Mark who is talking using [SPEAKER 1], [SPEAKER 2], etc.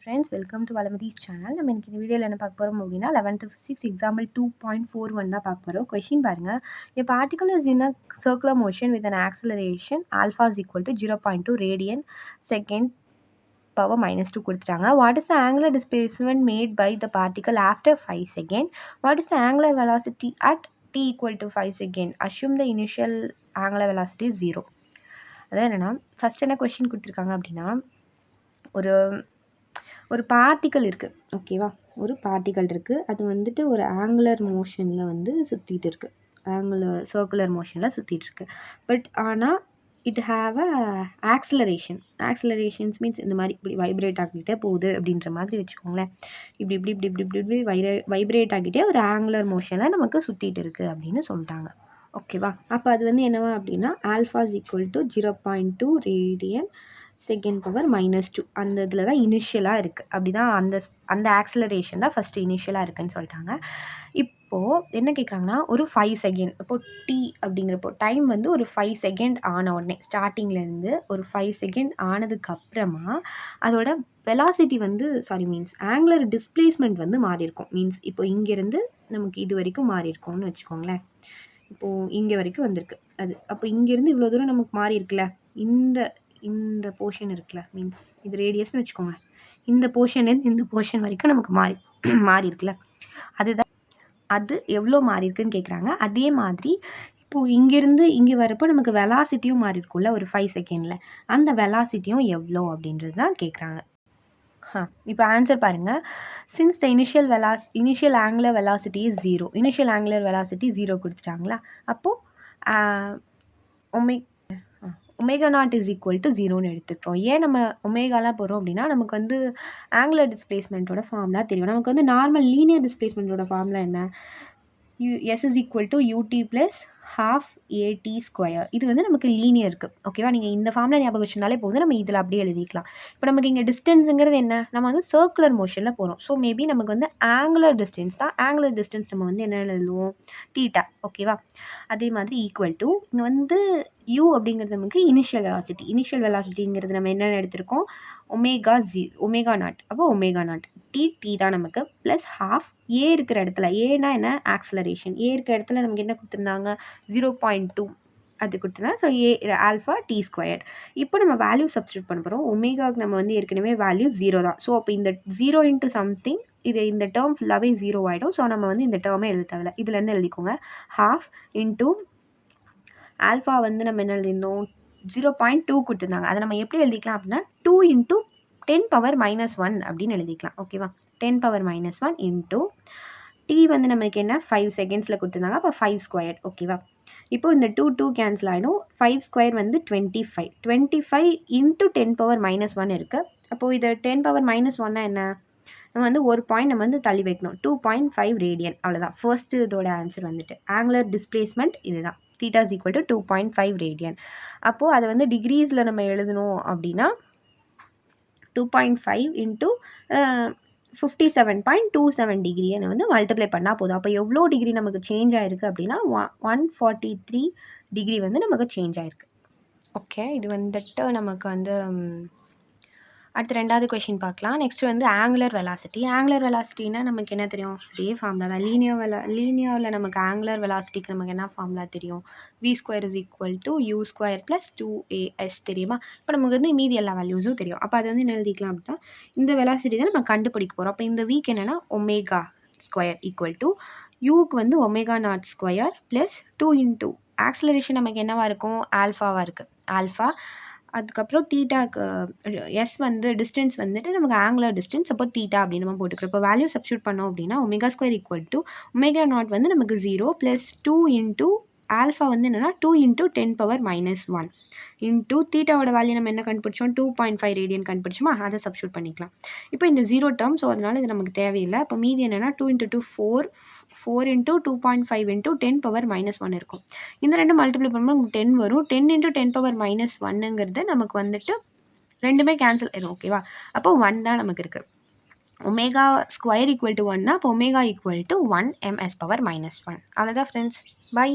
[SPEAKER 1] Friends, welcome to Valamati's channel. நம்ம இன்னைக்கு இந்த வீடியோவில் என்ன பார்க்க போகிறோம் அப்படின்னா 11th physics example 2.41 தான் பார்க்க போகிறோம். கொஷின் பாருங்க. A particle is in a circular motion with an acceleration alpha is equal to 0.2 radian second power minus 2 கொடுத்துட்டாங்க. What is the angular displacement made by the particle after 5 seconds? What is the angular velocity at t equal to 5 seconds? Assume the initial angular velocity is 0. அதான் என்னென்னா first என்ன question கொடுத்துருக்காங்க அப்படின்னா ஒரு particle இருக்குது, ஓகேவா? ஒரு பார்ட்டிக்கல் இருக்குது, அது வந்துட்டு ஒரு ஆங்குலர் மோஷனில் வந்து சுற்றிட்டு இருக்குது, சர்க்குலர் மோஷனில் சுற்றிட்டுருக்கு. பட் ஆனால் இட் ஹாவ் அ ஆக்சிலரேஷன்ஸ் மீன்ஸ் இந்த மாதிரி இப்படி வைப்ரேட் ஆகிட்டே போகுது அப்படின்ற மாதிரி வச்சுக்கோங்களேன். இப்படி இப்படி இப்படி இப்படி இப்படி இப்படி வைப்ரேட் ஆகிட்டே ஒரு ஆங்குலர் மோஷனில் நமக்கு சுற்றிட்டு இருக்குது அப்படின்னு சொல்லிட்டாங்க, ஓகேவா? அப்போ அது வந்து என்னவா அப்படின்னா alpha is equal to 0.2 radian second power -2 அந்த இதில் தான் இனிஷியலாக இருக்குது. அப்படி தான் அந்த ஆக்சிலரேஷன் தான் ஃபஸ்ட்டு இனிஷியலாக இருக்குதுன்னு சொல்லிட்டாங்க. இப்போது என்ன கேட்குறாங்கன்னா ஒரு 5 செகண்ட், இப்போது டி அப்படிங்கிறப்போ டைம் வந்து ஒரு 5 செகண்ட் ஆன உடனே ஸ்டார்டிங்லேருந்து ஒரு 5 செகண்ட் ஆனதுக்கப்புறமா அதோட வெலாசிட்டி வந்து ஆங்குலர் டிஸ்பிளேஸ்மெண்ட் வந்து மாறி இருக்கும். மீன்ஸ் இப்போ இங்கேருந்து நமக்கு இது வரைக்கும் மாறி இருக்கும்னு வச்சுக்கோங்களேன். இப்போது இங்கே வரைக்கும் வந்திருக்கு அது. அப்போ இங்கேருந்து இவ்வளோ தூரம் நமக்கு மாறி இருக்குல்ல, இந்த போர்ஷன் இருக்குல்ல, மீன்ஸ் இது ரேடியஸ்னு வச்சுக்கோங்க. இந்த போர்ஷன்லேருந்து இந்த போர்ஷன் வரைக்கும் நமக்கு மாறி இருக்குல்ல, அது எவ்வளோ மாறி இருக்குன்னு கேட்குறாங்க. அதே மாதிரி இப்போது இங்கேருந்து இங்கே வரப்போ நமக்கு வெலாசிட்டியும் மாறி இருக்கும்ல ஒரு 5 செகண்டில், அந்த வெலாசிட்டியும் எவ்வளோ அப்படின்றது தான் கேட்குறாங்க. இப்போ ஆன்சர் பாருங்கள். Since the initial angular velocity is 0, initial angular velocity 0 கொடுத்துட்டாங்களா, அப்போது omega naught is equal to 0ன்னு எடுத்துக்கிறோம். ஏன் நம்ம ஒமேகாலாம் போகிறோம் அப்படின்னா நமக்கு வந்து ஆங்குலர் டிஸ்பிளேஸ்மெண்ட்டோட ஃபார்முலா தெரியும். நமக்கு வந்து நார்மல் லீனியர் டிஸ்பிளேஸ்மெண்ட்டோட ஃபார்முலா என்ன? S is equal to ut plus half at square. இது வந்து நமக்கு லீனியர் இருக்குது, ஓகேவா? நீங்கள் இந்த ஃபார்முலா ஞாபகம் வச்சுனாலே போதும், நம்ம இதில் அப்படியே எழுதிக்கலாம். இப்போ நமக்கு இங்கே டிஸ்டன்ஸுங்கிறது என்ன? நம்ம வந்து சர்க்குலர் மோஷனில் போகிறோம். ஸோ மேபி நமக்கு வந்து ஆங்குலர் டிஸ்டன்ஸ் தான். ஆங்குலர் டிஸ்டன்ஸ் நம்ம வந்து என்ன எழுதுவோம்? தீட்டா, ஓகேவா? அதே மாதிரி ஈக்குவல் டு இங்கே வந்து u அப்படிங்கிறது நமக்கு இனிஷியல் வெலாசிட்டிங்கிறது நம்ம என்னென்ன எடுத்திருக்கோம்? Omega not. அப்போ ஒமேகா நாட் டி தான் நமக்கு ப்ளஸ் ஹாஃப் ஏ இருக்கிற இடத்துல, ஏன்னா என்ன? ஆக்சிலரேஷன். ஏ இருக்கிற இடத்துல நமக்கு என்ன கொடுத்துருந்தாங்க? 0.2 அது கொடுத்துருந்தா. So A alpha D square. இப்போ நம்ம வேல்யூ சப்ஸ்டியூட் பண்ண போகிறோம். ஒமேகாவுக்கு நம்ம வந்து ஏற்கனவே வேல்யூ 0 தான். ஸோ அப்போ இந்த 0 இன்ட்டு சம்திங், இந்த டேர்ம் ஃபுல்லாகவே 0 ஆகிடும். ஸோ நம்ம வந்து இந்த டேர்மே எழுத தேவையில்ல. இதில் என்ன எழுதிக்கோங்க? ஹாஃப் இன்ட்டு ஆல்ஃபா வந்து நம்ம என்ன எழுதியிருந்தோம்? 0.2 கொடுத்துருந்தாங்க. அதை நம்ம எப்படி எழுதிக்கலாம் அப்படின்னா 2 இன்ட்டு 10 பவர் -1 அப்படின்னு எழுதிக்கலாம், ஓகேவா? 10 பவர் -1 இன்ட்டு டி வந்து நமக்கு என்ன 5 செகண்ட்ஸில் கொடுத்துருந்தாங்க. அப்போ 5 ஸ்கொயர், ஓகேவா? இப்போது இந்த 2 கேன்சல் ஆகிடும். 5 ஸ்கொயர் வந்து 25 இன்ட்டு 10 பவர் -1 இருக்குது. அப்போது இதை 10 பவர் -1 என்ன? நம்ம வந்து ஒரு பாயிண்ட் நம்ம வந்து தள்ளி வைக்கணும். 2.5 ரேடியன், அவ்வளோதான். ஃபர்ஸ்ட்டு இதோட ஆன்சர் வந்துட்டு ஆங்குலர் டிஸ்பிளேஸ்மெண்ட் இதுதான். Theta is equal to 2.5 radian. அப்போது அதை வந்து டிகிரீஸில் நம்ம எழுதணும் அப்படின்னா 2.5 இன்ட்டு 57.27 டிகிரியை வந்து மல்டிப்ளை பண்ணால் போதும். அப்போ எவ்வளோ டிகிரி நமக்கு சேஞ்ச் ஆகிருக்கு அப்படின்னா 143 டிகிரி வந்து நமக்கு சேஞ்ச் ஆகிருக்கு, ஓகே? இது வந்துட்டு நமக்கு வந்து அடுத்து ரெண்டாவது கொஷின் பார்க்கலாம். நெக்ஸ்ட் வந்து ஆங்குலர் வெலாசிட்டினா நமக்கு என்ன தெரியும்? அதே ஃபார்முலா தான். லீனியரில் நமக்கு ஆங்குலர் வெலாசிட்டிக்கு நமக்கு என்ன ஃபார்முலா தெரியும்? v² is equal to u² plus 2as தெரியுமா? இப்போ நமக்கு வந்து மீதி எல்லா வேல்யூஸும் தெரியும். அப்போ அது வந்து என்ன எழுதிக்கலாம் அப்படின்னா இந்த வெலாசிட்டி தான் நம்ம கண்டுபிடிக்க போகிறோம். அப்போ இந்த வீக் என்னென்னா ஒமேகா ஸ்கொயர் ஈக்குவல் டு யூக்கு வந்து omega naught square plus 2 into acceleration நமக்கு என்னவாக இருக்கும்? ஆல்ஃபாவாக இருக்குது, ஆல்ஃபா. அதுக்கப்புறம் தீட்டாக்கு எஸ் வந்து டிஸ்டன்ஸ் வந்துட்டு நமக்கு ஆங்குலர் டிஸ்டன்ஸ், அப்போ தீட்டா அப்படின்னு நம்ம போட்டுக்கிறோம். இப்போ வேல்யூ சப்ஸ்டியூட் பண்ணோம் அப்படின்னா ஒமேகா² ஈக்குவல் டு ஒமேகா நாட் வந்து நமக்கு 0 ப்ளஸ் 2 இன்ட்டு ஆல்ஃபா வந்து என்னென்னா 2 இன்ட்டு 10 பவர் -1 இன்ட்டு தீட்டாவோட வேல்யூ நம்ம என்ன கண்டுபிடிச்சோம்? 2.5 ரேடியன் கண்டுபிடிச்சோமா? அதை சப்ஸ்டியூட் பண்ணிக்கலாம். இப்போ இந்த 0 டேர்ம், ஸோ அதனால் இது நமக்கு தேவையில்லை. அப்போ மீதி என்னென்னா 2 இன்ட்டு 2 4 இன்ட்டு 2.5 இன்ட்டு 10 பவர் -1 இருக்கும். இந்த ரெண்டு மல்டிப்ளை பண்ணும்போது நமக்கு 10 வரும். 10 இன்ட்டு 10 பவர் -1ங்கிறது நமக்கு வந்துட்டு ரெண்டுமே கேன்சல் ஆயிடும், ஓகேவா? அப்போ 1 தான் நமக்கு இருக்குது. ஒமேகா ஸ்கொயர் ஈக்குவல் டு 1னா அப்போ omega equal to 1 ms power -1. அவ்வளோதான் ஃப்ரெண்ட்ஸ், பை.